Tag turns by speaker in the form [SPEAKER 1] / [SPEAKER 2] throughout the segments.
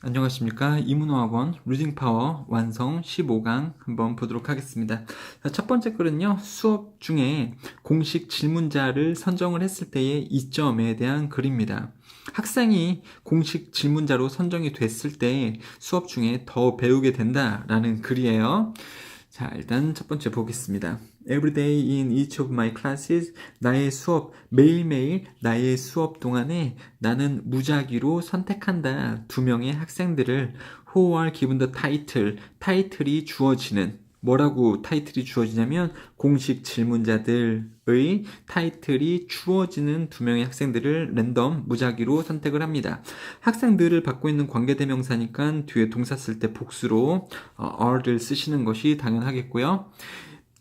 [SPEAKER 1] 안녕하십니까. 이문호학원 리딩 파워 완성 15강 한번 보도록 하겠습니다. 첫 번째 글은요, 수업 중에 공식 질문자를 선정을 했을 때의 이점에 대한 글입니다. 학생이 공식 질문자로 선정이 됐을 때 수업 중에 더 배우게 된다라는 글이에요. 자, 일단 첫 번째 보겠습니다. Every day in each of my classes, 매일매일 나의 수업 동안에 나는 무작위로 선택한다. 2명의 학생들을 who are given the title, 타이틀이 주어지는, 뭐라고 타이틀이 주어지냐면 공식 질문자들의 타이틀이 주어지는 2명의 학생들을 랜덤 무작위로 선택을 합니다. 학생들을 받고 있는 관계대명사니까 뒤에 동사 쓸 때 복수로 are를 쓰시는 것이 당연하겠고요.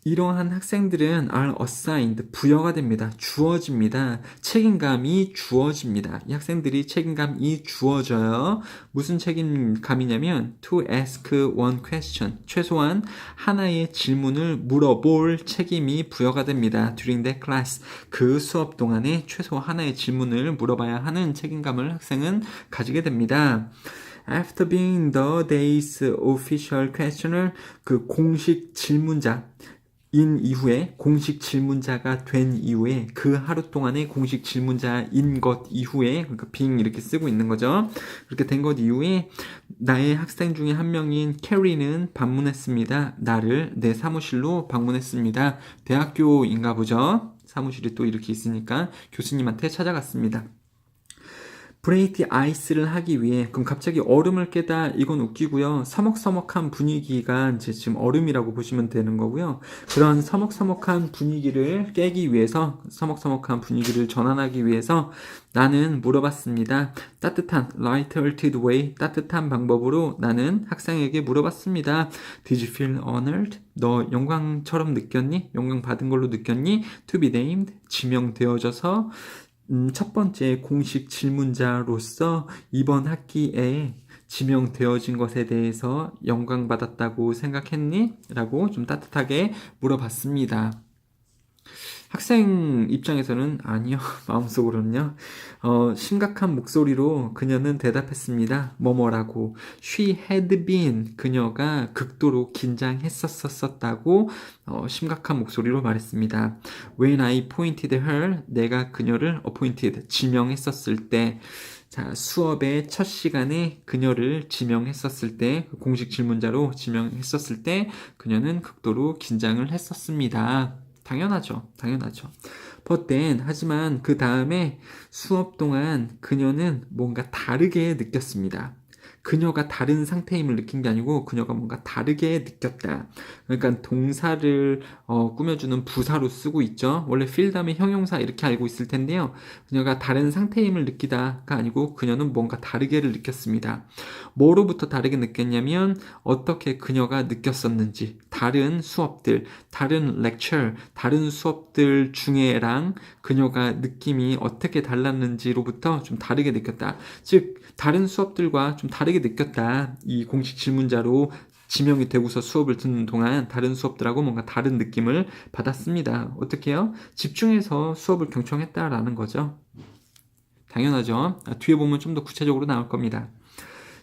[SPEAKER 1] 이러한 학생들은 are assigned, 부여가 됩니다. 주어집니다. 책임감이 주어집니다. 이 학생들이 책임감이 주어져요. 무슨 책임감이냐면 to ask one question, 최소한 하나의 질문을 물어볼 책임이 부여가 됩니다. during that class, 그 수업 동안에 최소 하나의 질문을 물어봐야 하는 책임감을 학생은 가지게 됩니다. After being the day's official questioner, 그 공식 질문자 인 이후에, 공식 질문자가 된 이후에, 그 하루 동안의 공식 질문자인 것 이후에, 그러니까 being 이렇게 쓰고 있는 거죠. 그렇게 된 것 이후에 나의 학생 중에 한 명인 캐리는 방문했습니다. 나를 내 사무실로 방문했습니다. 대학교인가 보죠. 사무실이 또 이렇게 있으니까 교수님한테 찾아갔습니다. 브레이티 아이스를 하기 위해, 그럼 갑자기 얼음을 깨다, 이건 웃기고요. 서먹서먹한 분위기가 이제 지금 얼음이라고 보시면 되는 거고요. 그런 서먹서먹한 분위기를 깨기 위해서, 서먹서먹한 분위기를 전환하기 위해서 나는 물어봤습니다. 따뜻한 light-hearted way, 따뜻한 방법으로 나는 학생에게 물어봤습니다. Did you feel honored? 너 영광처럼 느꼈니? 영광 받은 걸로 느꼈니? To be named, 지명되어져서 첫 번째 공식 질문자로서 이번 학기에 지명되어진 것에 대해서 영광받았다고 생각했니? 라고 좀 따뜻하게 물어봤습니다. 학생 입장에서는 아니요, 마음속으로는요. 심각한 목소리로 그녀는 대답했습니다. 뭐뭐라고. She had been, 그녀가 극도로 긴장했었었다고 심각한 목소리로 말했습니다. When I pointed her, 내가 그녀를 appointed, 지명했었을 때, 자, 수업의 첫 시간에 그녀를 지명했었을 때, 공식 질문자로 지명했었을 때 그녀는 극도로 긴장을 했었습니다. 당연하죠. But then, 하지만 그 다음에 수업 동안 그녀는 뭔가 다르게 느꼈습니다. 그녀가 다른 상태임을 느낀 게 아니고 그녀가 뭔가 다르게 느꼈다. 그러니까 동사를 꾸며주는 부사로 쓰고 있죠. 원래 feel 다음에 형용사 이렇게 알고 있을 텐데요. 그녀가 다른 상태임을 느끼다가 아니고 그녀는 뭔가 다르게를 느꼈습니다. 뭐로부터 다르게 느꼈냐면 어떻게 그녀가 느꼈었는지, 다른 수업들, 다른 lecture, 다른 수업들 중에랑 그녀가 느낌이 어떻게 달랐는지로부터 좀 다르게 느꼈다. 즉 다른 수업들과 좀 다르게 느꼈다. 이 공식 질문자로 지명이 되고서 수업을 듣는 동안 다른 수업들하고 뭔가 다른 느낌을 받았습니다. 어떻게 해요? 집중해서 수업을 경청했다라는 거죠. 당연하죠. 뒤에 보면 좀 더 구체적으로 나올 겁니다.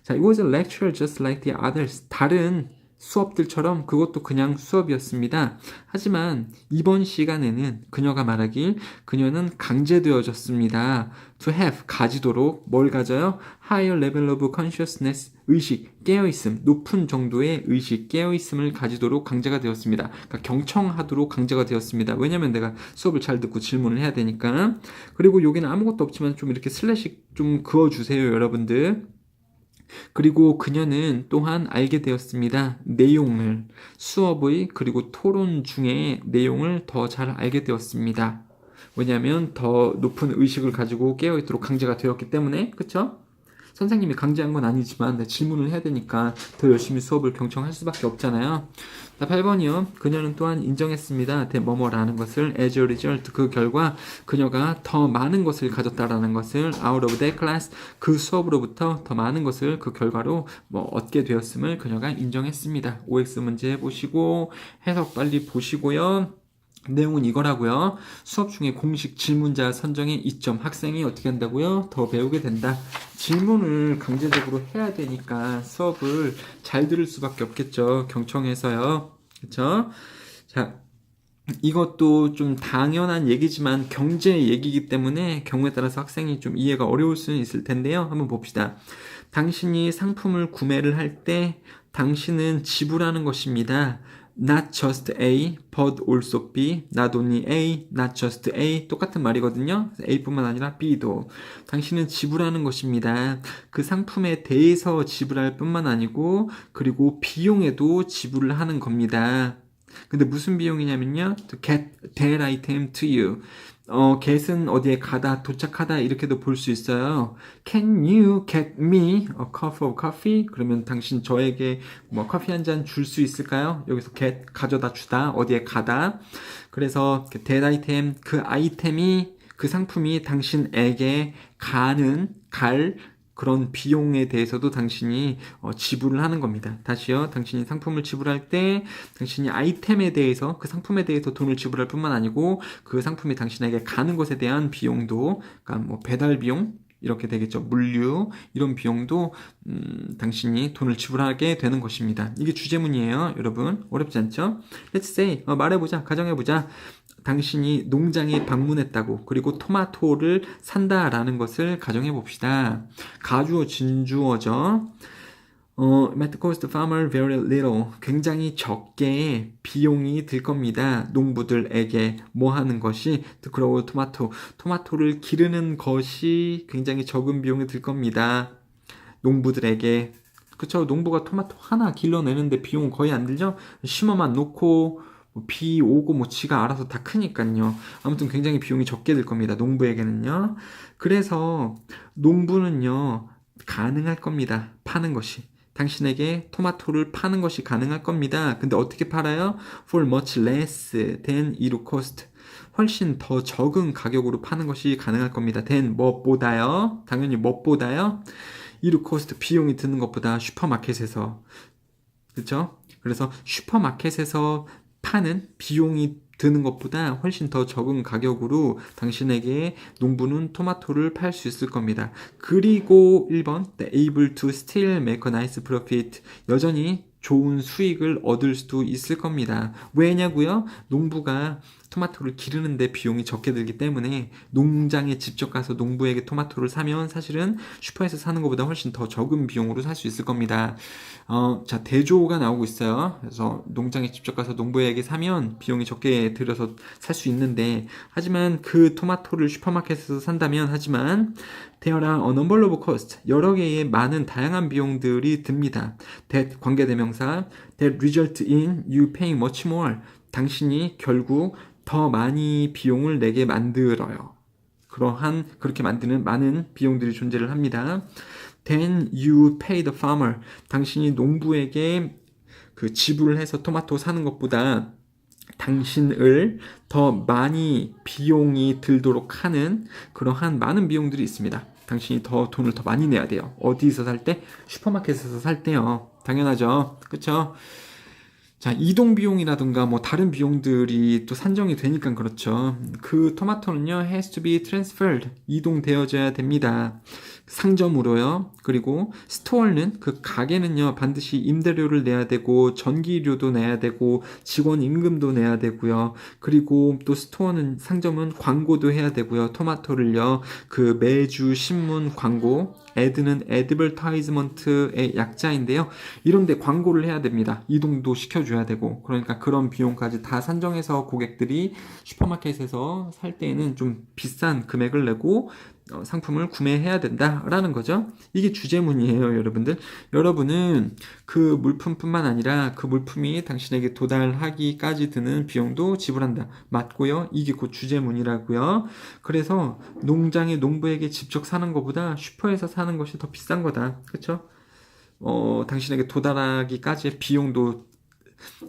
[SPEAKER 1] 자, it was a lecture just like the others. 다른 수업들처럼 그것도 그냥 수업이었습니다. 하지만 이번 시간에는 그녀가 말하길 그녀는 강제되어졌습니다. To have, 가지도록, 뭘 가져요? Higher level of consciousness, 의식, 깨어있음, 높은 정도의 의식, 깨어있음을 가지도록 강제가 되었습니다. 그러니까 경청하도록 강제가 되었습니다. 왜냐면 내가 수업을 잘 듣고 질문을 해야 되니까. 그리고 여기는 아무것도 없지만 좀 이렇게 슬래시 좀 그어주세요, 여러분들. 그리고 그녀는 또한 알게 되었습니다. 내용을, 수업의 그리고 토론 중에 내용을 더 잘 알게 되었습니다. 왜냐하면 더 높은 의식을 가지고 깨어있도록 강제가 되었기 때문에, 그쵸? 선생님이 강제한 건 아니지만 질문을 해야 되니까 더 열심히 수업을 경청할 수밖에 없잖아요. 8번이요. 그녀는 또한 인정했습니다. 뭐뭐라는 것을 as a result, 그 결과 그녀가 더 많은 것을 가졌다라는 것을 out of that class, 그 수업으로부터 더 많은 것을 그 결과로 얻게 되었음을 그녀가 인정했습니다. OX 문제 보시고 해석 빨리 보시고요. 내용은 이거라고요. 수업 중에 공식 질문자 선정에 이점, 학생이 어떻게 한다고요? 더 배우게 된다. 질문을 강제적으로 해야 되니까 수업을 잘 들을 수밖에 없겠죠. 경청해서요. 그쵸? 자, 이것도 좀 당연한 얘기지만 경제 얘기이기 때문에 경우에 따라서 학생이 좀 이해가 어려울 수는 있을 텐데요. 한번 봅시다. 당신이 상품을 구매를 할 때 당신은 지불하는 것입니다. Not just A, but also B. Not only A, not just A. 똑같은 말이거든요. A뿐만 아니라 B도. 당신은 지불하는 것입니다. 그 상품에 대해서 지불할 뿐만 아니고 그리고 비용에도 지불을 하는 겁니다. 근데 무슨 비용이냐면요. To get that item to you. get은 어디에 가다, 도착하다 이렇게도 볼 수 있어요. Can you get me a cup of coffee? 그러면 당신 저에게 뭐 커피 한 잔 줄 수 있을까요? 여기서 get 가져다 주다, 어디에 가다. 그래서 that item, 그 아이템이 그 상품이 당신에게 갈 그런 비용에 대해서도 당신이 지불을 하는 겁니다. 다시요. 당신이 상품을 지불할 때 당신이 아이템에 대해서 그 상품에 대해서 돈을 지불할 뿐만 아니고 그 상품이 당신에게 가는 것에 대한 비용도 그러니까 뭐 배달 비용 이렇게 되겠죠. 물류 이런 비용도 당신이 돈을 지불하게 되는 것입니다. 이게 주제문이에요. 여러분 어렵지 않죠? Let's say 말해보자. 가정해보자. 당신이 농장에 방문했다고 그리고 토마토를 산다라는 것을 가정해 봅시다. 가주어 진주어죠. Might cost the farmer very little. 굉장히 적게 비용이 들 겁니다. 농부들에게 뭐 하는 것이 to grow tomato. 토마토를 기르는 것이 굉장히 적은 비용이 들 겁니다. 농부들에게. 그쵸? 농부가 토마토 하나 길러내는데 비용은 거의 안 들죠? 심어만 놓고 비 오고 뭐 지가 알아서 다 크니까요. 아무튼 굉장히 비용이 적게 들 겁니다. 농부에게는요. 그래서 농부는요. 가능할 겁니다. 파는 것이. 당신에게 토마토를 파는 것이 가능할 겁니다. 근데 어떻게 팔아요? For much less than it would cost. 훨씬 더 적은 가격으로 파는 것이 가능할 겁니다. than 무엇보다요? 당연히 무엇보다요? it would cost 비용이 드는 것보다 슈퍼마켓에서. 그쵸? 그래서 슈퍼마켓에서 파는 비용이 드는 것보다 훨씬 더 적은 가격으로 당신에게 농부는 토마토를 팔 수 있을 겁니다. 그리고 1번 able to still make a nice profit. 여전히 좋은 수익을 얻을 수도 있을 겁니다. 왜냐고요? 농부가 토마토를 기르는데 비용이 적게 들기 때문에 농장에 직접 가서 농부에게 토마토를 사면 사실은 슈퍼에서 사는 것보다 훨씬 더 적은 비용으로 살 수 있을 겁니다. 자, 대조가 나오고 있어요. 그래서 농장에 직접 가서 농부에게 사면 비용이 적게 들여서 살 수 있는데, 하지만 그 토마토를 슈퍼마켓에서 산다면, 하지만 there are a number of costs. 여러 개의 많은 다양한 비용들이 듭니다. that 관계대명사 that result in you paying much more. 당신이 결국 더 많이 비용을 내게 만들어요. 그렇게 만드는 많은 비용들이 존재를 합니다. Then you pay the farmer. 당신이 농부에게 그 지불을 해서 토마토 사는 것보다 당신을 더 많이 비용이 들도록 하는 그러한 많은 비용들이 있습니다. 당신이 돈을 더 많이 내야 돼요. 어디서 살 때? 슈퍼마켓에서 살 때요. 당연하죠. 그쵸? 자, 이동 비용이라든가 뭐 다른 비용들이 또 산정이 되니까 그렇죠. 그 토마토는요, has to be transferred. 이동되어져야 됩니다. 상점으로요. 그리고 스토어는 그 가게는요, 반드시 임대료를 내야 되고 전기료도 내야 되고 직원 임금도 내야 되고요. 그리고 또 스토어는 상점은 광고도 해야 되고요. 토마토를요. 그 매주 신문 광고 ad는 advertisement의 약자인데요. 이런데 광고를 해야 됩니다. 이동도 시켜줘야 되고 그러니까 그런 비용까지 다 산정해서 고객들이 슈퍼마켓에서 살 때에는 좀 비싼 금액을 내고 상품을 구매해야 된다라는 거죠. 이게 주제문이에요, 여러분들. 여러분은 그 물품뿐만 아니라 그 물품이 당신에게 도달하기까지 드는 비용도 지불한다. 맞고요. 이게 곧 주제문이라고요. 그래서 농장의 농부에게 직접 사는 것보다 슈퍼에서 사는 것이 더 비싼 거다. 그렇죠? 당신에게 도달하기까지의 비용도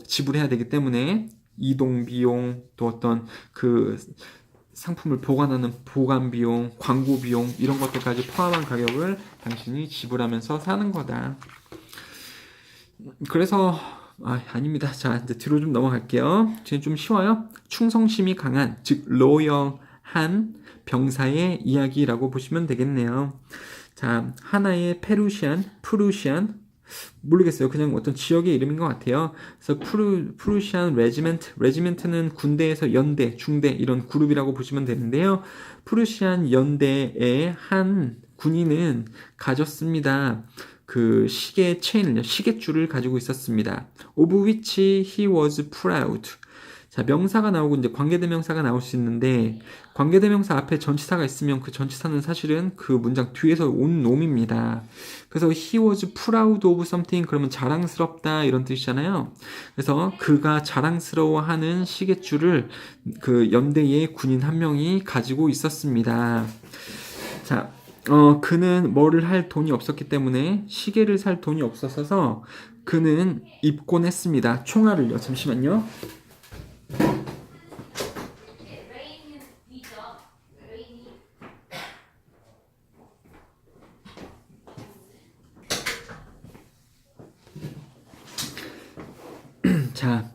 [SPEAKER 1] 지불해야 되기 때문에 이동 비용, 또 어떤 그 상품을 보관하는 보관 비용, 광고 비용 이런 것들까지 포함한 가격을 당신이 지불하면서 사는 거다. 그래서 아닙니다. 자, 이제 뒤로 좀 넘어갈게요. 지금 좀 쉬워요. 충성심이 강한, 즉 로열한 병사의 이야기라고 보시면 되겠네요. 자, 하나의 프루시안 모르겠어요. 그냥 어떤 지역의 이름인 것 같아요. 그래서 프루시안 레지멘트는 군대에서 연대, 중대 이런 그룹이라고 보시면 되는데요. 프루시안 연대의 한 군인은 가졌습니다. 그 시계 체인을요, 시계줄을 가지고 있었습니다. Of which he was proud. 자, 명사가 나오고 이제 관계대명사가 나올 수 있는데 관계대명사 앞에 전치사가 있으면 그 전치사는 사실은 그 문장 뒤에서 온 놈입니다. 그래서 he was proud of something 그러면 자랑스럽다 이런 뜻이잖아요. 그래서 그가 자랑스러워하는 시계줄을 그 연대의 군인 한 명이 가지고 있었습니다. 자, 그는 뭐를 할 돈이 없었기 때문에 시계를 살 돈이 없어서 그는 입곤 했습니다. 총알을요. 잠시만요. 자,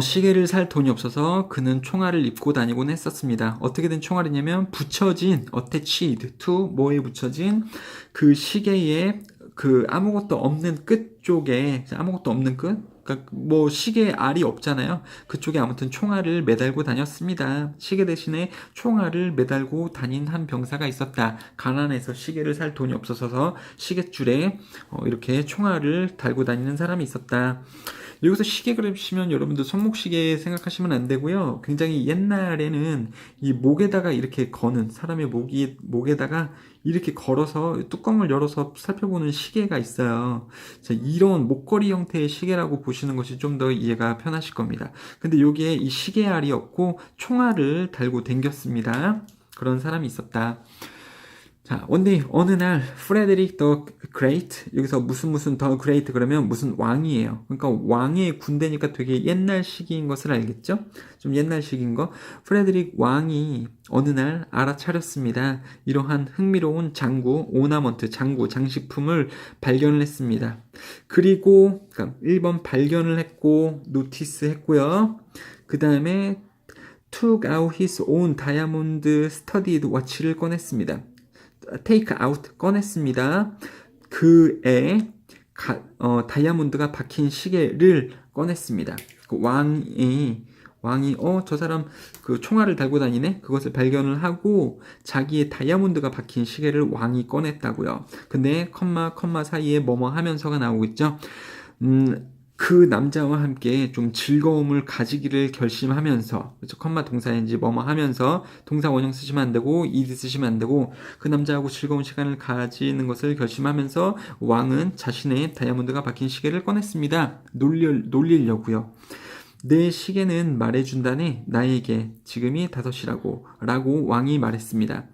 [SPEAKER 1] 시계를 살 돈이 없어서 그는 총알을 입고 다니곤 했었습니다. 어떻게 된 총알이냐면 붙여진 attached to 뭐에 붙여진 그 시계에 그 아무것도 없는 끝 쪽에 아무것도 없는 끝 그러니까 뭐 시계에 알이 없잖아요. 그쪽에 아무튼 총알을 매달고 다녔습니다. 시계 대신에 총알을 매달고 다닌 한 병사가 있었다. 가난해서 시계를 살 돈이 없어서 시계줄에 이렇게 총알을 달고 다니는 사람이 있었다. 여기서 시계 그리시면 여러분들 손목시계 생각하시면 안 되고요. 굉장히 옛날에는 이 목에다가 이렇게 거는 사람의 목에다가 이렇게 걸어서 뚜껑을 열어서 살펴보는 시계가 있어요. 자, 이런 목걸이 형태의 시계라고 보시는 것이 좀 더 이해가 편하실 겁니다. 근데 여기에 이 시계알이 없고 총알을 달고 댕겼습니다. 그런 사람이 있었다. 자, 어느 날 프레데릭 더 그레이트 여기서 무슨 더 그레이트 그러면 무슨 왕이에요. 그러니까 왕의 군대니까 되게 옛날식인 것을 알겠죠? 좀 옛날식인 거. 프레데릭 왕이 어느 날 알아차렸습니다. 이러한 흥미로운 오나먼트, 장식품을 발견을 했습니다. 그리고 그러니까 1번 발견을 했고 노티스 했고요. 그 다음에 took out his own diamond studded watch를 꺼냈습니다. take out 꺼냈습니다. 그에 다이아몬드가 박힌 시계를 꺼냈습니다. 그 왕이 저 사람 그 총알을 달고 다니네. 그것을 발견을 하고 자기의 다이아몬드가 박힌 시계를 왕이 꺼냈다고요. 근데 컴마 사이에 뭐뭐 하면서가 나오고 있죠. 그 남자와 함께 좀 즐거움을 가지기를 결심하면서, 그렇죠? 컴마 동사인지 뭐뭐 하면서 동사 원형 쓰시면 안 되고 ed 쓰시면 안 되고 그 남자하고 즐거운 시간을 가지는 것을 결심하면서 왕은 자신의 다이아몬드가 박힌 시계를 꺼냈습니다. 놀리려고요. 내 시계는 말해준다네. 나에게 지금이 5시라고 라고 왕이 말했습니다.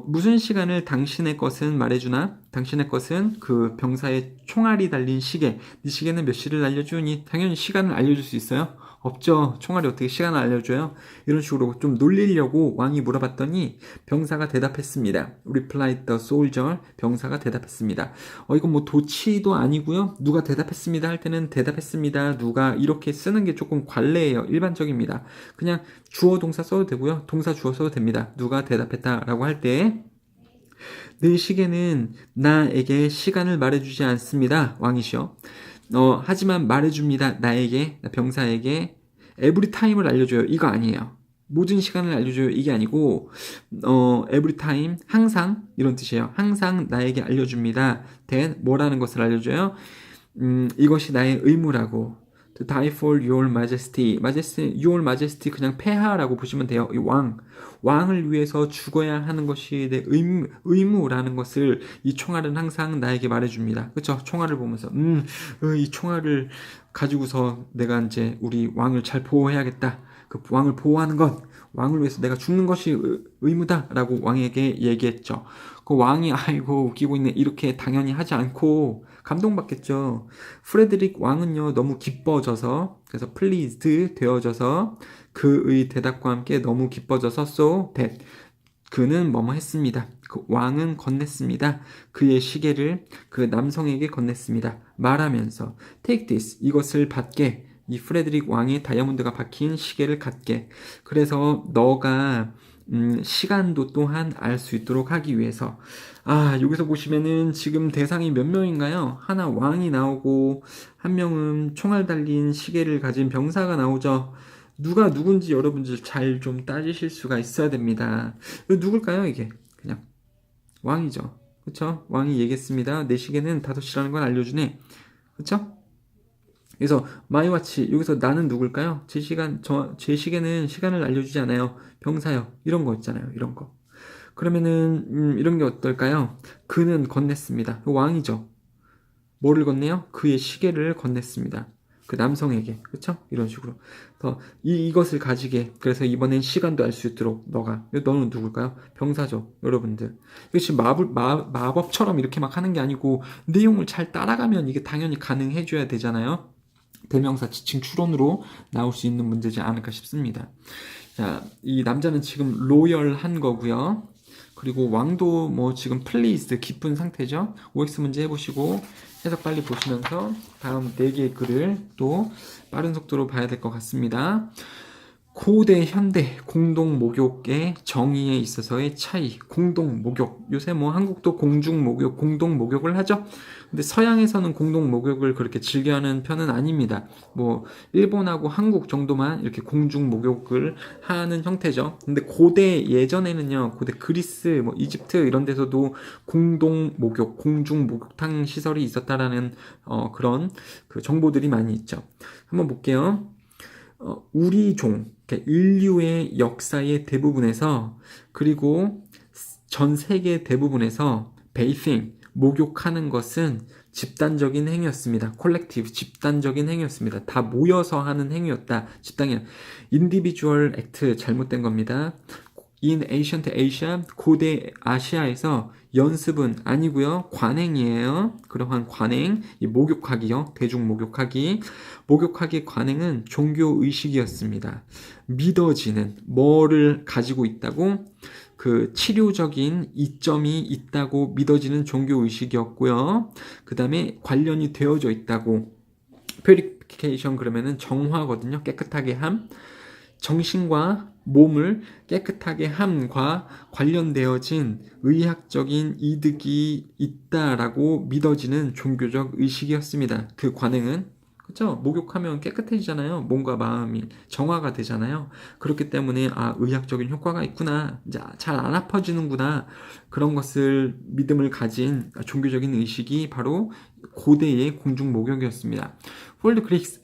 [SPEAKER 1] 무슨 시간을 당신의 것은 말해주나? 당신의 것은 그 병사의 총알이 달린 시계. 네 시계는 몇 시를 알려주니? 당연히 시간을 알려줄 수 있어요? 없죠. 총알이 어떻게 시간을 알려줘요? 이런 식으로 좀 놀리려고 왕이 물어봤더니 병사가 대답했습니다. Replied the soldier. 병사가 대답했습니다. 이건 뭐 도치도 아니고요. 누가 대답했습니다 할 때는 대답했습니다. 누가 이렇게 쓰는 게 조금 관례예요. 일반적입니다. 그냥 주어 동사 써도 되고요. 동사 주어 써도 됩니다. 누가 대답했다라고 할 때 내 시계는 나에게 시간을 말해주지 않습니다. 왕이시여. 하지만 말해줍니다. 나에게, 병사에게 every time을 알려줘요. 이거 아니에요. 모든 시간을 알려줘요. 이게 아니고 every time, 항상 이런 뜻이에요. 항상 나에게 알려줍니다. 뭐라는 것을 알려줘요? 이것이 나의 의무라고. To die for your majesty. your majesty 그냥 폐하라고 보시면 돼요. 이 왕을 위해서 죽어야 하는 것이 내 의무라는 것을 이 총알은 항상 나에게 말해줍니다. 그렇죠? 총알을 보면서 이 총알을 가지고서 내가 이제 우리 왕을 잘 보호해야겠다. 그 왕을 보호하는 것, 왕을 위해서 내가 죽는 것이 의무다라고 왕에게 얘기했죠. 그 왕이 아이고 웃기고 있네 이렇게 당연히 하지 않고 감동받겠죠. 프레드릭 왕은요 너무 기뻐져서 그래서 pleased 되어져서 그의 대답과 함께 너무 기뻐져서 so that 그는 뭐뭐 했습니다. 그 왕은 건넸습니다. 그의 시계를 그 남성에게 건넸습니다. 말하면서 take this, 이것을 받게. 이 프레드릭 왕의 다이아몬드가 박힌 시계를 갖게. 그래서 너가 시간도 또한 알 수 있도록 하기 위해서. 여기서 보시면은 지금 대상이 몇 명인가요? 하나 왕이 나오고 한 명은 총알 달린 시계를 가진 병사가 나오죠. 누가 누군지 여러분들 잘 좀 따지실 수가 있어야 됩니다. 누굴까요, 이게? 그냥 왕이죠. 그쵸? 왕이 얘기했습니다. 내 시계는 5시라는 걸 알려주네. 그쵸? 그래서 마이와치, 여기서 나는 누굴까요? 제 시계는 시간을 알려주지 않아요. 병사요. 이런 거 있잖아요. 이런 거. 그러면은 이런 게 어떨까요? 그는 건넸습니다. 왕이죠. 뭐를 건네요? 그의 시계를 건넸습니다. 그 남성에게. 그쵸? 이런 식으로. 그래서 이것을 가지게. 그래서 이번엔 시간도 알 수 있도록 너는 누굴까요? 병사죠. 여러분들. 이게 지금 마법처럼 이렇게 막 하는 게 아니고 내용을 잘 따라가면 이게 당연히 가능해줘야 되잖아요. 대명사 지칭 추론으로 나올 수 있는 문제지 않을까 싶습니다. 자, 이 남자는 지금 로열한 거고요. 그리고 왕도 뭐 지금 플리즈드 기쁜 상태죠. OX 문제 해보시고 해석 빨리 보시면서 다음 4개의 글을 또 빠른 속도로 봐야 될 것 같습니다. 고대, 현대, 공동목욕의 정의에 있어서의 차이, 공동목욕. 요새 뭐 한국도 공중목욕, 공동목욕을 하죠? 근데 서양에서는 공동목욕을 그렇게 즐겨하는 편은 아닙니다. 뭐, 일본하고 한국 정도만 이렇게 공중목욕을 하는 형태죠. 근데 고대 예전에는요, 고대 그리스, 뭐, 이집트 이런 데서도 공동목욕, 공중목욕탕 시설이 있었다라는, 그런 그 정보들이 많이 있죠. 한번 볼게요. 우리 인류의 역사의 대부분에서 그리고 전 세계 대부분에서 베이싱, 목욕하는 것은 집단적인 행위였습니다. 콜렉티브, 집단적인 행위였습니다. 다 모여서 하는 행위였다. 집단이 인디비주얼 액트 잘못된 겁니다. In ancient Asia, 고대 아시아에서 연습은 아니고요. 관행이에요. 그러한 관행, 이 목욕하기요. 대중 목욕하기. 목욕하기 관행은 종교 의식이었습니다. 믿어지는 뭐를 가지고 있다고? 그 치료적인 이점이 있다고 믿어지는 종교 의식이었고요. 그 다음에 관련이 되어져 있다고. purification 그러면은 정화거든요. 깨끗하게 함. 정신과 몸을 깨끗하게 함과 관련되어진 의학적인 이득이 있다라고 믿어지는 종교적 의식이었습니다. 그 관행은 그렇죠? 목욕하면 깨끗해지잖아요. 몸과 마음이 정화가 되잖아요. 그렇기 때문에 의학적인 효과가 있구나. 이제 잘 안 아파지는구나. 그런 것을 믿음을 가진 종교적인 의식이 바로 고대의 공중 목욕이었습니다. 폴드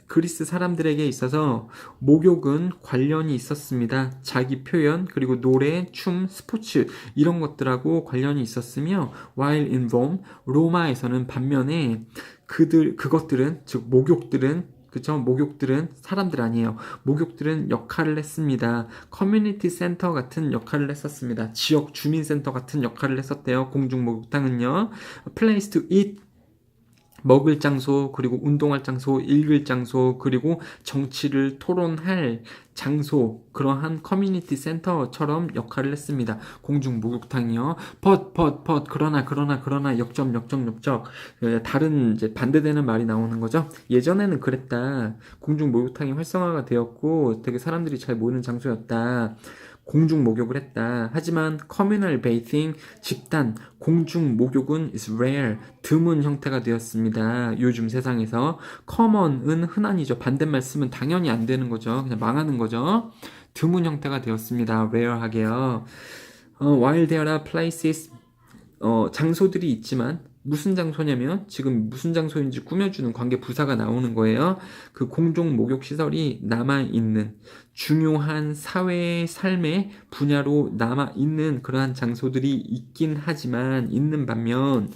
[SPEAKER 1] 그리스 사람들에게 있어서 목욕은 관련이 있었습니다. 자기 표현, 그리고 노래, 춤, 스포츠 이런 것들하고 관련이 있었으며 while in Rome, 로마에서는 반면에 그것들은 즉 목욕들은 그쵸? 목욕들은 사람들 아니에요. 목욕들은 역할을 했습니다. 커뮤니티 센터 같은 역할을 했었습니다. 지역 주민센터 같은 역할을 했었대요. 공중 목욕탕은요. Place to eat, 먹을 장소, 그리고 운동할 장소, 읽을 장소, 그리고 정치를 토론할 장소, 그러한 커뮤니티 센터처럼 역할을 했습니다. 공중 목욕탕이요. 그러나, 역적. 다른 이제 반대되는 말이 나오는 거죠. 예전에는 그랬다. 공중 목욕탕이 활성화가 되었고 되게 사람들이 잘 모이는 장소였다. 공중 목욕을 했다. 하지만 communal bathing, 집단 공중 목욕은 is rare, 드문 형태가 되었습니다. 요즘 세상에서 common은 흔한이죠. 반대말 쓰면 당연히 안 되는 거죠. 그냥 망하는 거죠. 드문 형태가 되었습니다. rare하게요. While there are places, 장소들이 있지만 무슨 장소냐면 지금 무슨 장소인지 꾸며주는 관계 부사가 나오는 거예요. 그 공중 목욕 시설이 남아있는 중요한 사회 삶의 분야로 남아있는 그러한 장소들이 있긴 하지만 있는 반면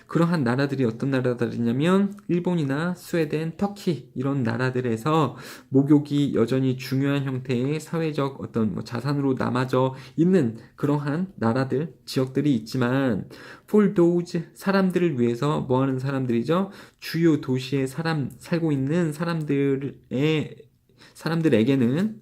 [SPEAKER 1] 그러한 나라들이 어떤 나라들이냐면 일본이나 스웨덴, 터키 이런 나라들에서 목욕이 여전히 중요한 형태의 사회적 어떤 자산으로 남아져 있는 그러한 나라들, 지역들이 있지만 for those, 사람들을 위해서 뭐 하는 사람들이죠? 주요 도시에 살고 있는 사람들에게는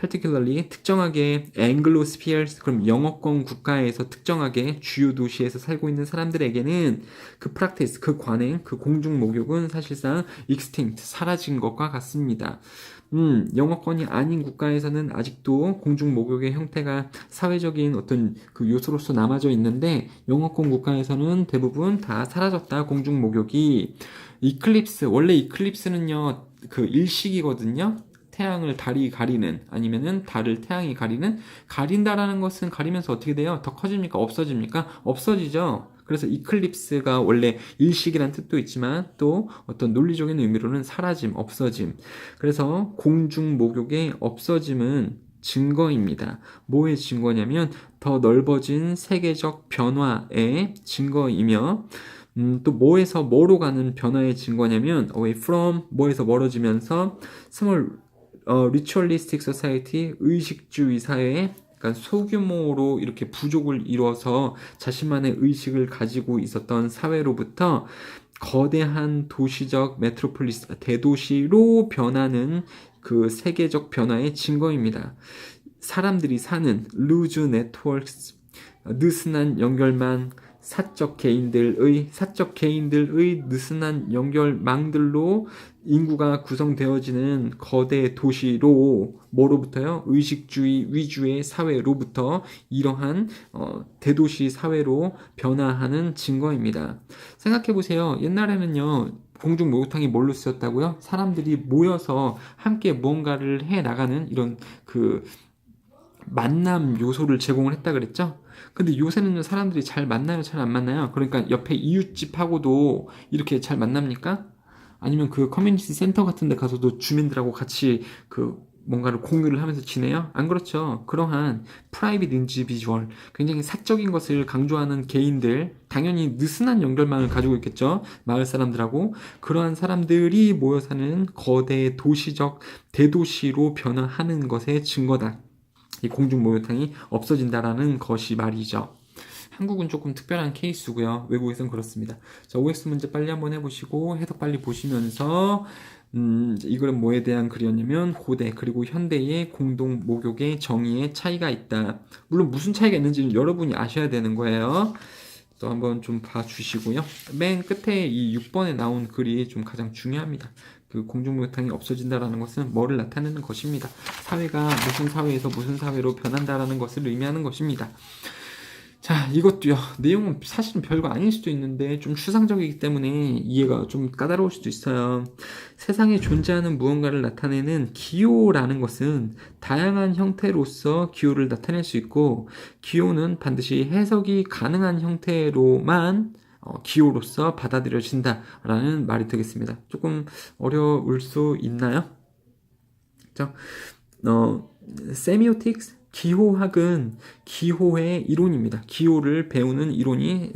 [SPEAKER 1] particularly 특정하게 Anglospheres 그럼 영어권 국가에서 특정하게 주요 도시에서 살고 있는 사람들에게는 그 practice 그 관행 그 공중 목욕은 사실상 extinct 사라진 것과 같습니다. 영어권이 아닌 국가에서는 아직도 공중 목욕의 형태가 사회적인 어떤 그 요소로서 남아져 있는데 영어권 국가에서는 대부분 다 사라졌다. 공중 목욕이 이클립스 원래 이클립스는요 그 일식이거든요. 태양을 달이 가리는 아니면은 달을 태양이 가린다라는 것은 가리면서 어떻게 돼요? 더 커집니까? 없어집니까? 없어지죠. 그래서 이클립스가 원래 일식이란 뜻도 있지만 또 어떤 논리적인 의미로는 사라짐, 없어짐. 그래서 공중 목욕의 없어짐은 증거입니다. 뭐의 증거냐면 더 넓어진 세계적 변화의 증거이며 또 뭐에서 뭐로 가는 변화의 증거냐면 away from 뭐에서 멀어지면서 small ritualistic society 의식주의 사회에 그러니까 소규모로 이렇게 부족을 이뤄서 자신만의 의식을 가지고 있었던 사회로부터 거대한 도시적 메트로폴리스 대도시로 변하는 그 세계적 변화의 증거입니다. 사람들이 사는 루즈 네트워크스 느슨한 연결망 사적 개인들의 느슨한 연결망들로 인구가 구성되어지는 거대 도시로 뭐로부터요? 의식주의 위주의 사회로부터 이러한 대도시 사회로 변화하는 증거입니다. 생각해보세요. 옛날에는요. 공중 목욕탕이 뭘로 쓰였다고요? 사람들이 모여서 함께 무언가를 해 나가는 이런 그 만남 요소를 제공을 했다 그랬죠? 근데 요새는 사람들이 잘 만나요? 잘 안 만나요? 그러니까 옆에 이웃집하고도 이렇게 잘 만납니까? 아니면 그 커뮤니티 센터 같은 데 가서도 주민들하고 같이 그 뭔가를 공유를 하면서 지내요? 안 그렇죠. 그러한 프라이빗 인디비주얼 굉장히 사적인 것을 강조하는 개인들 당연히 느슨한 연결망을 가지고 있겠죠. 마을 사람들하고 그러한 사람들이 모여 사는 거대 도시적 대도시로 변화하는 것의 증거다. 이 공중 목욕탕이 없어진다라는 것이 말이죠. 한국은 조금 특별한 케이스고요. 외국에선 그렇습니다. 자, OX 문제 빨리 한번 해보시고 해석 빨리 보시면서 이거는 뭐에 대한 글이었냐면 고대 그리고 현대의 공동 목욕의 정의의 차이가 있다. 물론 무슨 차이가 있는지는 여러분이 아셔야 되는 거예요. 또 한번 좀 봐주시고요. 맨 끝에 이 6번에 나온 글이 좀 가장 중요합니다. 그 공중목욕탕이 없어진다라는 것은 뭐를 나타내는 것입니다. 사회가 무슨 사회에서 무슨 사회로 변한다라는 것을 의미하는 것입니다. 자, 이것도요. 내용은 사실은 별거 아닐 수도 있는데 좀 추상적이기 때문에 이해가 좀 까다로울 수도 있어요. 세상에 존재하는 무언가를 나타내는 기호라는 것은 다양한 형태로서 기호를 나타낼 수 있고 기호는 반드시 해석이 가능한 형태로만 기호로서 받아들여진다라는 말이 되겠습니다. 조금 어려울 수 있나요? 그렇죠? 세미오틱스 기호학은 기호의 이론입니다. 기호를 배우는 이론이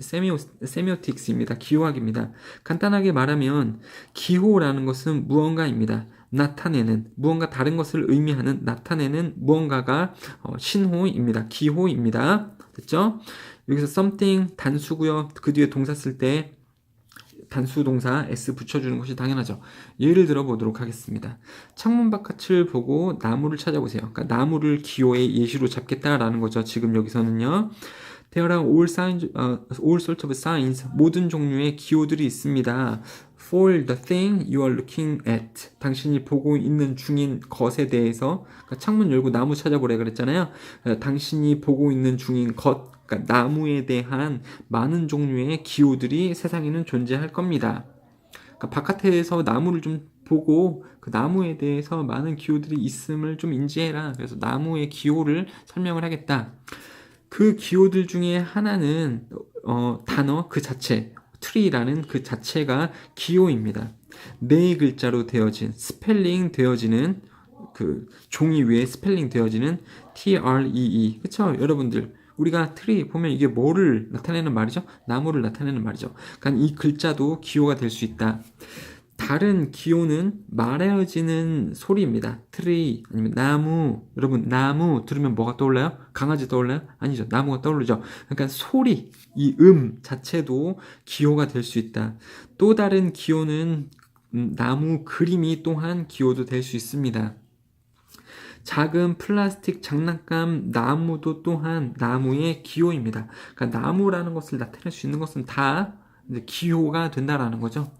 [SPEAKER 1] 세미오틱스입니다. 기호학입니다. 간단하게 말하면 기호라는 것은 무언가입니다. 나타내는 무언가 다른 것을 의미하는 나타내는 무언가가 신호입니다. 기호입니다. 됐죠? 여기서 something 단수고요. 그 뒤에 동사 쓸 때 단수 동사 s 붙여주는 것이 당연하죠. 예를 들어 보도록 하겠습니다. 창문 바깥을 보고 나무를 찾아보세요. 그러니까 나무를 기호의 예시로 잡겠다라는 거죠. 지금 여기서는요. There are all sorts of signs. 모든 종류의 기호들이 있습니다. For the thing you are looking at. 당신이 보고 있는 중인 것에 대해서 그러니까 창문 열고 나무 찾아보래 그랬잖아요. 당신이 보고 있는 중인 것 그러니까 나무에 대한 많은 종류의 기호들이 세상에는 존재할 겁니다. 그러니까 바깥에서 나무를 좀 보고 그 나무에 대해서 많은 기호들이 있음을 좀 인지해라. 그래서 나무의 기호를 설명을 하겠다. 그 기호들 중에 하나는 단어 그 자체, tree라는 그 자체가 기호입니다. 네 글자로 되어진 스펠링 되어지는 그 종이 위에 스펠링 되어지는 tree. 그쵸 여러분들? 우리가 트리 보면 이게 뭐를 나타내는 말이죠? 나무를 나타내는 말이죠. 그러니까 이 글자도 기호가 될 수 있다. 다른 기호는 말해지는 소리입니다. 트리 아니면 나무. 여러분 나무 들으면 뭐가 떠올라요? 강아지 떠올라요? 아니죠. 나무가 떠오르죠. 그러니까 소리, 이 자체도 기호가 될 수 있다. 또 다른 기호는 나무 그림이 또한 기호도 될 수 있습니다. 작은 플라스틱 장난감 나무도 또한 나무의 기호입니다. 그러니까 나무라는 것을 나타낼 수 있는 것은 다 이제 기호가 된다라는 거죠.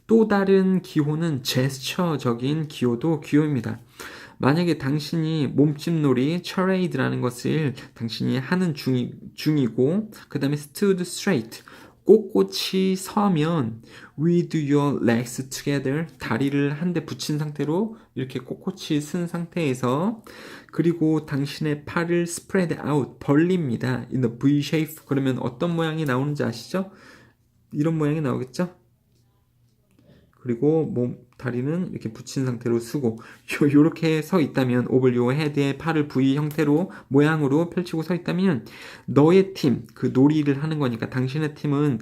[SPEAKER 1] 또 다른 기호는 제스처적인 기호도 기호입니다. 만약에 당신이 몸집놀이, charades 것을 당신이 하는 중이고, 그 다음에 stood straight, 꼿꼿이 서면 with your legs together, 다리를 한 대 붙인 상태로 이렇게 꼿꼿이 쓴 상태에서, 그리고 당신의 팔을 spread out, 벌립니다. in a V shape. 그러면 어떤 모양이 나오는지 아시죠? 이런 모양이 나오겠죠? 그리고 다리는 이렇게 붙인 상태로 쓰고 요렇게 서 있다면 over your head에 팔을 V 형태로 모양으로 펼치고 서 있다면 너의 팀, 그 놀이를 하는 거니까 당신의 팀은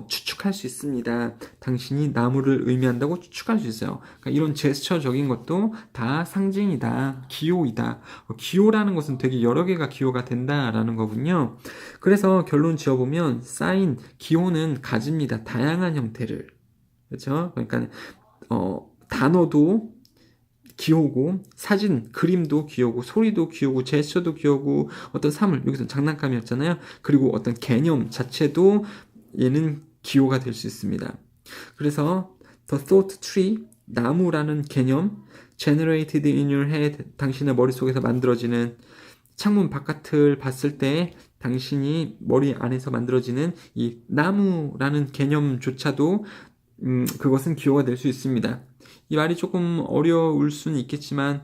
[SPEAKER 1] 추측할 수 있습니다. 당신이 나무를 의미한다고 추측할 수 있어요. 그러니까 이런 제스처적인 것도 다 상징이다, 기호이다. 기호라는 것은 되게 여러 개가 기호가 된다라는 거군요. 그래서 결론 지어보면 사인, 기호는 가집니다. 다양한 형태를. 그렇죠? 그러니까 단어도 기호고, 사진, 그림도 기호고, 소리도 기호고, 제스처도 기호고, 어떤 사물, 여기서 장난감이었잖아요. 그리고 어떤 개념 자체도 얘는 기호가 될 수 있습니다. 그래서 the thought tree, 나무라는 개념, generated in your head, 당신의 머릿속에서 만들어지는, 창문 바깥을 봤을 때 당신이 머리 안에서 만들어지는 이 나무라는 개념조차도 그것은 기호가 될 수 있습니다. 이 말이 조금 어려울 수는 있겠지만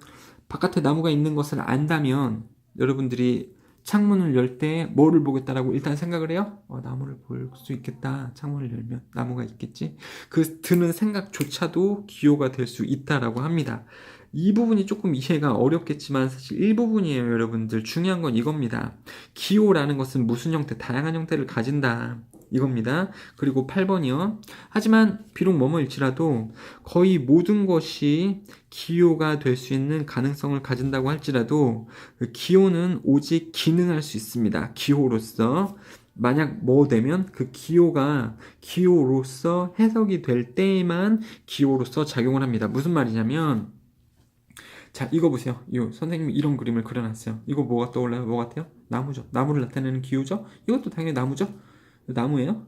[SPEAKER 1] 바깥에 나무가 있는 것을 안다면 여러분들이 창문을 열 때 뭐를 보겠다라고 일단 생각을 해요? 나무를 볼 수 있겠다. 창문을 열면 나무가 있겠지. 그 드는 생각조차도 기호가 될 수 있다라고 합니다. 이 부분이 조금 이해가 어렵겠지만 사실 일부분이에요, 여러분들. 중요한 건 이겁니다. 기호라는 것은 무슨 형태, 다양한 형태를 가진다. 이겁니다. 그리고 8번이요. 하지만 비록 뭐뭐일지라도 거의 모든 것이 기호가 될 수 있는 가능성을 가진다고 할지라도 그 기호는 오직 기능할 수 있습니다. 기호로서. 만약 뭐 되면 그 기호가 기호로서 해석이 될 때에만 기호로서 작용을 합니다. 무슨 말이냐면 자, 이거 보세요. 선생님이 이런 그림을 그려놨어요. 이거 뭐가 떠올라요? 뭐 같아요? 나무죠. 나무를 나타내는 기호죠? 이것도 당연히 나무죠? 나무예요?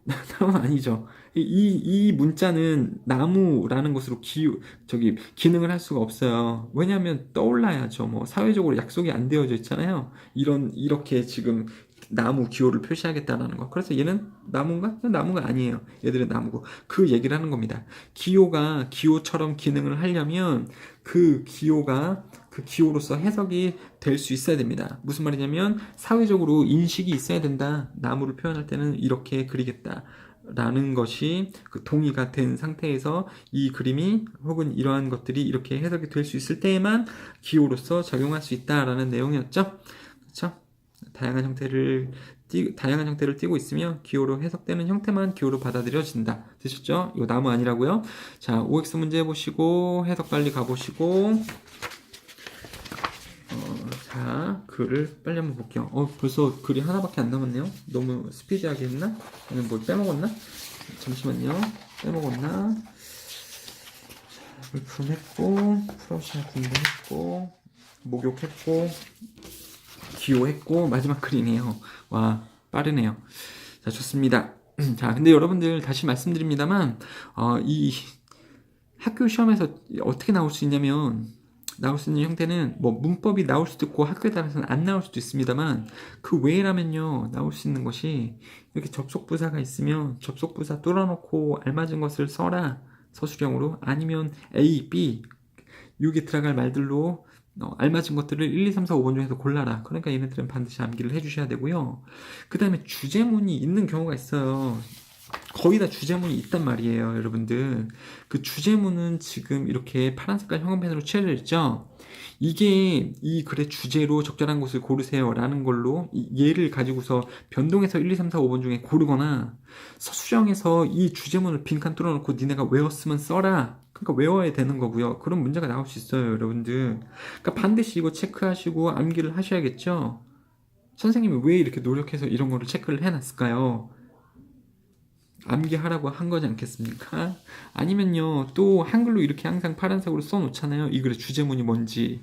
[SPEAKER 1] 나무 아니죠. 이 문자는 나무라는 것으로 기능을 할 수가 없어요. 왜냐하면 떠올라야죠. 뭐, 사회적으로 약속이 안 되어져 있잖아요. 이렇게 지금 나무 기호를 표시하겠다라는 거. 그래서 얘는 나무인가? 나무가 아니에요. 얘들은 나무고. 그 얘기를 하는 겁니다. 기호가 기호처럼 기능을 하려면 그 기호로서 해석이 될 수 있어야 됩니다. 무슨 말이냐면 사회적으로 인식이 있어야 된다. 나무를 표현할 때는 이렇게 그리겠다. 라는 것이 그 동의가 된 상태에서 이 그림이 혹은 이러한 것들이 이렇게 해석이 될 수 있을 때에만 기호로서 작용할 수 있다라는 내용이었죠. 그렇죠? 다양한 형태를 띠고 있으며 기호로 해석되는 형태만 기호로 받아들여진다. 되셨죠? 이거 나무 아니라고요? 자, OX 문제 해보시고 해석 빨리 가보시고 자, 글을 빨리 한번 볼게요. 벌써 글이 하나밖에 안 남았네요. 너무 스피디하게 했나? 아니면 뭘 빼먹었나? 잠시만요. 빼먹었나? 물품했고, 프러시아 공부했고, 목욕했고, 기호했고, 마지막 글이네요. 와, 빠르네요. 자, 좋습니다. 자, 근데 여러분들 다시 말씀드립니다만, 이 학교 시험에서 어떻게 나올 수 있냐면, 나올 수 있는 형태는 뭐 문법이 나올 수도 있고 학교에 따라서는 안 나올 수도 있습니다만 그 외라면요 나올 수 있는 것이 이렇게 접속부사가 있으면 접속부사 뚫어놓고 알맞은 것을 써라 서술형으로 아니면 A, B 여기 들어갈 말들로 알맞은 것들을 1, 2, 3, 4, 5번 중에서 골라라. 그러니까 얘네들은 반드시 암기를 해주셔야 되고요. 그 다음에 주제문이 있는 경우가 있어요. 거의 다 주제문이 있단 말이에요, 여러분들. 그 주제문은 지금 이렇게 파란 색깔 형광펜으로 칠해져 있죠? 이게 이 글의 주제로 적절한 것을 고르세요 라는 걸로 얘를 가지고서 변동해서 1, 2, 3, 4, 5번 중에 고르거나 서술형에서 이 주제문을 빈칸 뚫어놓고 니네가 외웠으면 써라. 그러니까 외워야 되는 거고요. 그런 문제가 나올 수 있어요, 여러분들. 그러니까 반드시 이거 체크하시고 암기를 하셔야겠죠? 선생님이 왜 이렇게 노력해서 이런 거를 체크를 해놨을까요? 암기하라고 한 거지 않겠습니까? 아니면요, 또 한글로 이렇게 항상 파란색으로 써놓잖아요. 이 글의 주제문이 뭔지.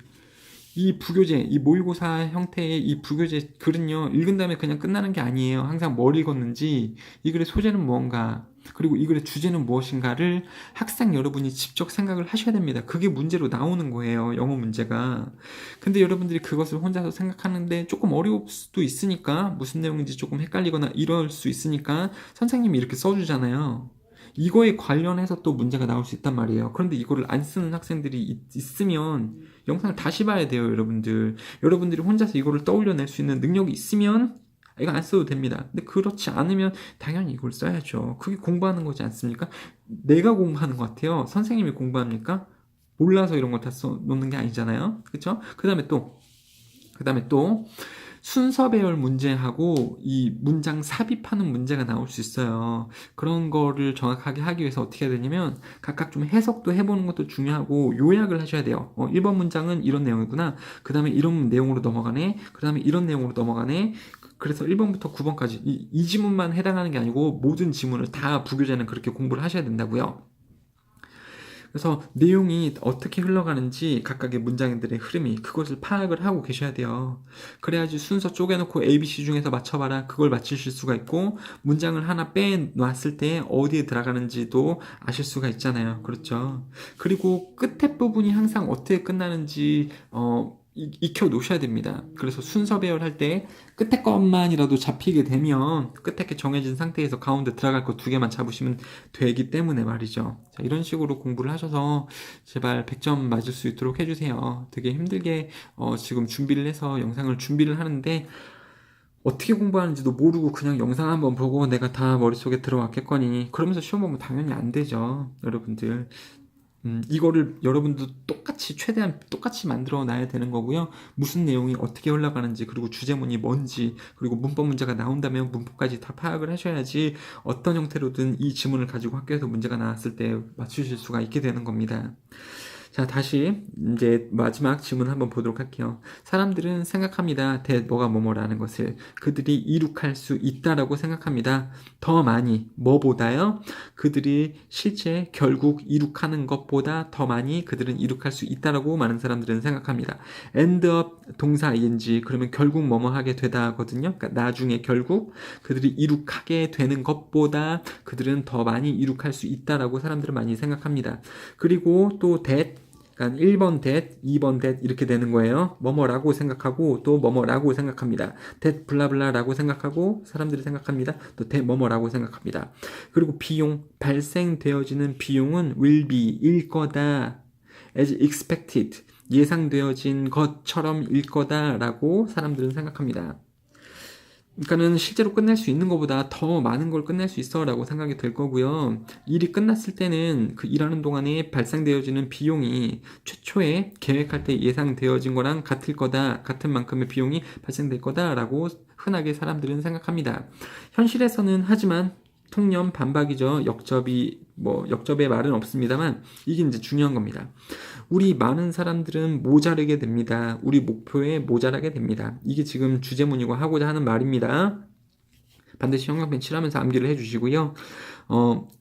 [SPEAKER 1] 이 부교재, 이 모의고사 형태의 이 부교재 글은요, 읽은 다음에 그냥 끝나는 게 아니에요. 항상 뭘 읽었는지, 이 글의 소재는 무언가, 그리고 이 글의 주제는 무엇인가를 학생 여러분이 직접 생각을 하셔야 됩니다. 그게 문제로 나오는 거예요. 영어 문제가. 근데 여러분들이 그것을 혼자서 생각하는데 조금 어려울 수도 있으니까, 무슨 내용인지 조금 헷갈리거나 이럴 수 있으니까 선생님이 이렇게 써주잖아요. 이거에 관련해서 또 문제가 나올 수 있단 말이에요. 그런데 이거를 안 쓰는 학생들이 있으면 영상을 다시 봐야 돼요, 여러분들. 여러분들이 혼자서 이거를 떠올려낼 수 있는 능력이 있으면 이거 안 써도 됩니다. 근데 그렇지 않으면 당연히 이걸 써야죠. 그게 공부하는 거지 않습니까? 내가 공부하는 것 같아요. 선생님이 공부합니까? 몰라서 이런 걸 다 써놓는 게 아니잖아요. 그쵸? 그 다음에 또 순서 배열 문제하고 이 문장 삽입하는 문제가 나올 수 있어요. 그런 거를 정확하게 하기 위해서 어떻게 해야 되냐면 각각 좀 해석도 해보는 것도 중요하고 요약을 하셔야 돼요. 1번 문장은 이런 내용이구나. 그 다음에 이런 내용으로 넘어가네. 그 다음에 이런 내용으로 넘어가네. 그래서 1번부터 9번까지 이 지문만 해당하는 게 아니고 모든 지문을 다 부교재는 그렇게 공부를 하셔야 된다고요. 그래서 내용이 어떻게 흘러가는지 각각의 문장들의 흐름이 그것을 파악을 하고 계셔야 돼요. 그래야지 순서 쪼개놓고 ABC 중에서 맞춰봐라 그걸 맞추실 수가 있고 문장을 하나 빼놨을 때 어디에 들어가는지도 아실 수가 있잖아요. 그렇죠? 그리고 끝에 부분이 항상 어떻게 끝나는지 익혀 놓으셔야 됩니다. 그래서 순서 배열할 때 끝에 것만이라도 잡히게 되면 끝에 게 정해진 상태에서 가운데 들어갈 거 2개만 잡으시면 되기 때문에 말이죠. 자, 이런 식으로 공부를 하셔서 제발 100점 맞을 수 있도록 해주세요. 되게 힘들게 지금 준비를 해서 영상을 준비를 하는데 어떻게 공부하는지도 모르고 그냥 영상 한번 보고 내가 다 머릿속에 들어왔겠거니 그러면서 시험 보면 당연히 안 되죠. 여러분들 이거를 여러분도 똑같이 최대한 똑같이 만들어 놔야 되는 거고요. 무슨 내용이 어떻게 흘러가는지 그리고 주제문이 뭔지 그리고 문법 문제가 나온다면 문법까지 다 파악을 하셔야지 어떤 형태로든 이 지문을 가지고 학교에서 문제가 나왔을 때 맞추실 수가 있게 되는 겁니다. 자, 다시 이제 마지막 질문 한번 보도록 할게요. 사람들은 생각합니다. 뭐가 뭐뭐라는 것을 그들이 이룩할 수 있다라고 생각합니다. 더 많이 뭐보다요? 그들이 실제 결국 이룩하는 것보다 더 많이 그들은 이룩할 수 있다라고 많은 사람들은 생각합니다. end up 동사 ing 그러면 결국 뭐뭐 하게 되다 하거든요. 그러니까 나중에 결국 그들이 이룩하게 되는 것보다 그들은 더 많이 이룩할 수 있다라고 사람들은 많이 생각합니다. 그리고 또 그러니까 1번 that, 2번 that 이렇게 되는 거예요. 뭐뭐라고 생각하고 또 뭐뭐라고 생각합니다. that 블라블라라고 생각하고 사람들이 생각합니다. 또 that 뭐뭐라고 생각합니다. 그리고 비용, 발생되어지는 비용은 will be, 일 거다. as expected, 예상되어진 것처럼 일 거다라고 사람들은 생각합니다. 그러니까는 실제로 끝낼 수 있는 것보다 더 많은 걸 끝낼 수 있어 라고 생각이 될 거고요. 일이 끝났을 때는 그 일하는 동안에 발생되어지는 비용이 최초에 계획할 때 예상되어진 거랑 같을 거다, 같은 만큼의 비용이 발생될 거다 라고 흔하게 사람들은 생각합니다. 현실에서는 하지만 통념 반박이죠. 역접의 말은 없습니다만 이게 이제 중요한 겁니다. 우리 많은 사람들은 모자르게 됩니다. 우리 목표에 모자라게 됩니다. 이게 지금 주제문이고 하고자 하는 말입니다. 반드시 형광펜 칠하면서 암기를 해주시고요.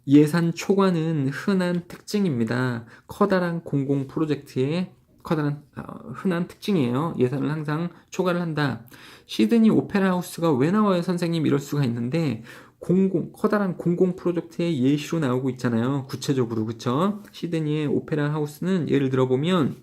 [SPEAKER 1] 예산 초과는 흔한 특징입니다. 커다란 공공 프로젝트의 흔한 특징이에요. 예산을 항상 초과를 한다. 시드니 오페라 하우스가 왜 나와요, 선생님? 이럴 수가 있는데 커다란 공공 프로젝트의 예시로 나오고 있잖아요. 구체적으로, 그쵸? 시드니의 오페라 하우스는 예를 들어보면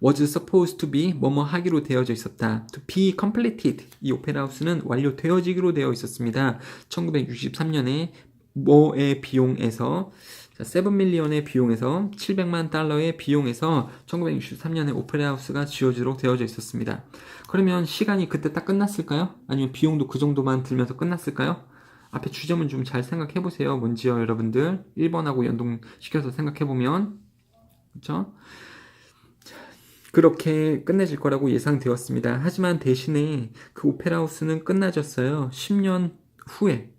[SPEAKER 1] was supposed to be 뭐뭐 하기로 되어져 있었다. to be completed. 이 오페라 하우스는 완료되어지기로 되어 있었습니다. 1963년에 뭐의 비용에서 7밀리언의 비용에서 700만 달러의 비용에서 1963년에 오페라 하우스가 지어지도록 되어져 있었습니다. 그러면 시간이 그때 딱 끝났을까요? 아니면 비용도 그 정도만 들면서 끝났을까요? 앞에 주제문 좀 잘 생각해 보세요. 뭔지요, 여러분들. 1번하고 연동시켜서 생각해 보면 그렇죠? 그렇게 끝내질 거라고 예상되었습니다. 하지만 대신에 그 오페라 하우스는 끝나졌어요. 10년 후에.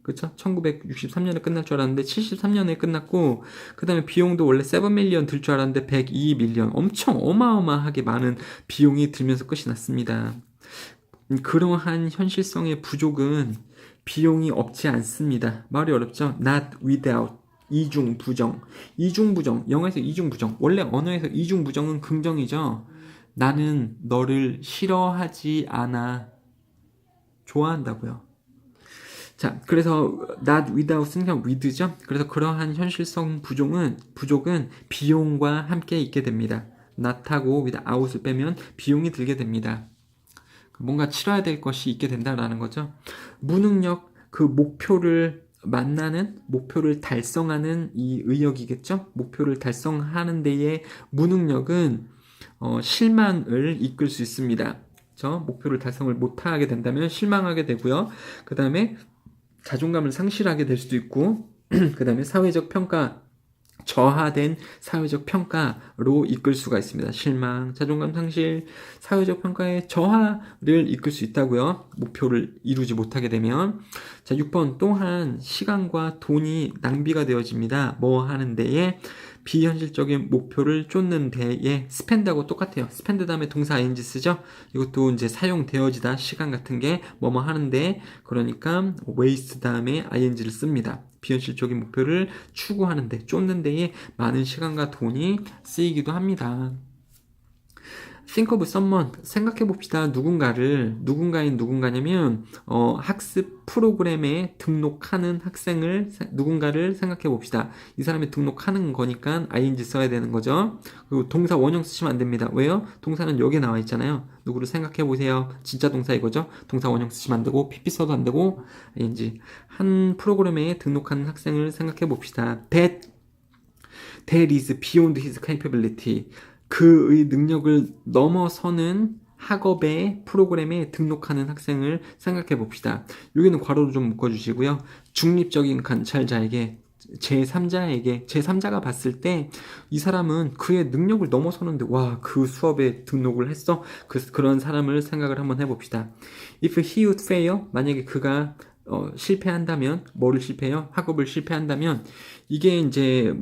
[SPEAKER 1] 그쵸? 1963년에 끝날 줄 알았는데 73년에 끝났고 그 다음에 비용도 원래 7밀리언 들 줄 알았는데 102밀리언 엄청 어마어마하게 많은 비용이 들면서 끝이 났습니다. 그러한 현실성의 부족은 비용이 없지 않습니다. 말이 어렵죠? Not without. 이중부정. 이중부정. 영어에서 이중부정. 원래 언어에서 이중부정은 긍정이죠. 나는 너를 싫어하지 않아. 좋아한다고요. 자, 그래서 not without은 그냥 with죠. 그래서 그러한 현실성 부족은 비용과 함께 있게 됩니다. not하고 without을 빼면 비용이 들게 됩니다. 뭔가 치러야 될 것이 있게 된다라는 거죠. 무능력, 그 목표를 달성하는 이 의욕이겠죠. 목표를 달성하는 데에 무능력은 실망을 이끌 수 있습니다. 그렇죠? 목표를 달성을 못하게 된다면 실망하게 되고요. 그 다음에 자존감을 상실하게 될 수도 있고, 그 다음에 저하된 사회적 평가로 이끌 수가 있습니다. 실망, 자존감 상실, 사회적 평가의 저하를 이끌 수 있다고요. 목표를 이루지 못하게 되면. 자, 6번 또한 시간과 돈이 낭비가 되어집니다. 뭐 하는 데에? 비현실적인 목표를 쫓는 데에 spend하고 똑같아요. spend 다음에 동사 ing 쓰죠. 이것도 이제 사용되어지다 시간 같은 게 뭐뭐 하는데, 그러니까 waste 다음에 ing를 씁니다. 비현실적인 목표를 추구하는데, 쫓는 데에 많은 시간과 돈이 쓰이기도 합니다. Think of someone. 생각해 봅시다. 누군가냐면 학습 프로그램에 등록하는 누군가를 생각해 봅시다. 이 사람이 등록하는 거니까 ing 써야 되는 거죠. 그리고 동사 원형 쓰시면 안 됩니다. 왜요? 동사는 여기에 나와 있잖아요. 누구를 생각해 보세요. 진짜 동사 이거죠. 동사 원형 쓰시면 안 되고 pp 써도 안 되고 ing. 한 프로그램에 등록하는 학생을 생각해 봅시다. That is beyond his capability. 그의 능력을 넘어서는 학업의 프로그램에 등록하는 학생을 생각해 봅시다. 여기는 괄호로 좀 묶어주시고요. 중립적인 관찰자에게, 제3자가 봤을 때 이 사람은 그의 능력을 넘어서는데 와, 그 수업에 등록을 했어? 그런 사람을 생각을 한번 해봅시다. If he would fail, 만약에 그가 실패한다면, 뭐를 실패해요? 학업을 실패한다면, 이게 이제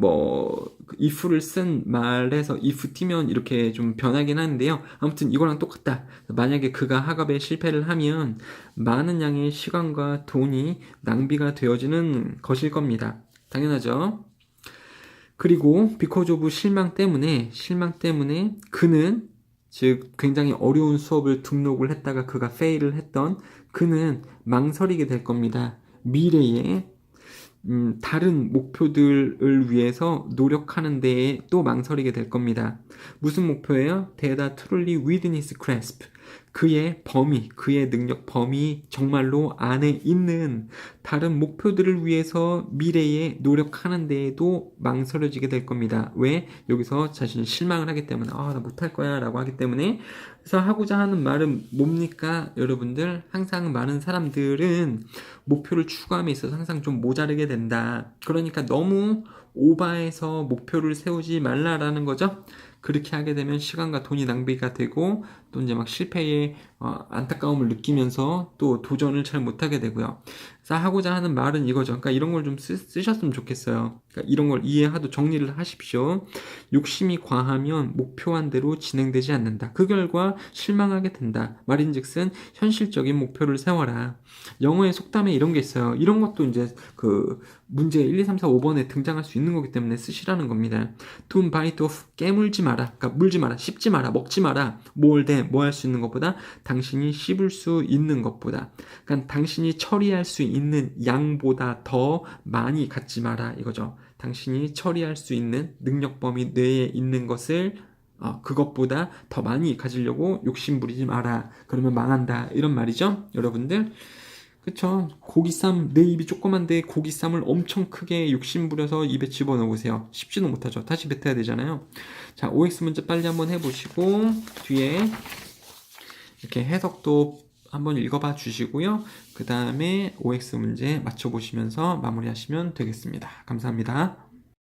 [SPEAKER 1] if를 쓴 말에서 if 띄면 이렇게 좀 변하긴 하는데요. 아무튼 이거랑 똑같다. 만약에 그가 학업에 실패를 하면 많은 양의 시간과 돈이 낭비가 되어지는 것일 겁니다. 당연하죠. 그리고 because of 실망 때문에 그는, 즉 굉장히 어려운 수업을 등록을 했다가 그가 fail을 했던 그는 망설이게 될 겁니다. 미래에 다른 목표들을 위해서 노력하는 데에 또 망설이게 될 겁니다. 무슨 목표예요? That truly within his grasp. 그의 능력 범위 정말로 안에 있는 다른 목표들을 위해서 미래에 노력하는 데에도 망설여지게 될 겁니다. 왜? 여기서 자신이 실망을 하기 때문에 나 못할 거야 라고 하기 때문에. 그래서 하고자 하는 말은 뭡니까? 여러분들, 항상 많은 사람들은 목표를 추구함에 있어서 항상 좀 모자르게 된다. 그러니까 너무 오바해서 목표를 세우지 말라라는 거죠. 그렇게 하게 되면 시간과 돈이 낭비가 되고 또 이제 막 실패에 안타까움을 느끼면서 또 도전을 잘 못하게 되고요. 그래서 하고자 하는 말은 이거죠. 그러니까 이런 걸 좀 쓰셨으면 좋겠어요. 그러니까 이런 걸 이해하고 정리를 하십시오. 욕심이 과하면 목표한 대로 진행되지 않는다. 그 결과 실망하게 된다. 말인즉슨 현실적인 목표를 세워라. 영어의 속담에 이런 게 있어요. 이런 것도 이제 그 문제 1, 2, 3, 4, 5번에 등장할 수 있는 거기 때문에 쓰시라는 겁니다. Don't bite off. 깨물지 마라. 그러니까 물지 마라. 씹지 마라. 먹지 마라. 뭐 할 수 있는 것보다 당신이 씹을 수 있는 것보다, 그러니까 당신이 처리할 수 있는 양보다 더 많이 갖지 마라 이거죠. 당신이 처리할 수 있는 능력 범위 내에 있는 것을 그것보다 더 많이 가지려고 욕심 부리지 마라. 그러면 망한다. 이런 말이죠. 여러분들. 그쵸? 고기쌈, 내 입이 조그만데 고기쌈을 엄청 크게 욕심부려서 입에 집어넣으세요. 쉽지도 못하죠. 다시 뱉어야 되잖아요. 자, OX 문제 빨리 한번 해보시고 뒤에 이렇게 해석도 한번 읽어봐 주시고요. 그 다음에 OX 문제 맞춰보시면서 마무리하시면 되겠습니다. 감사합니다.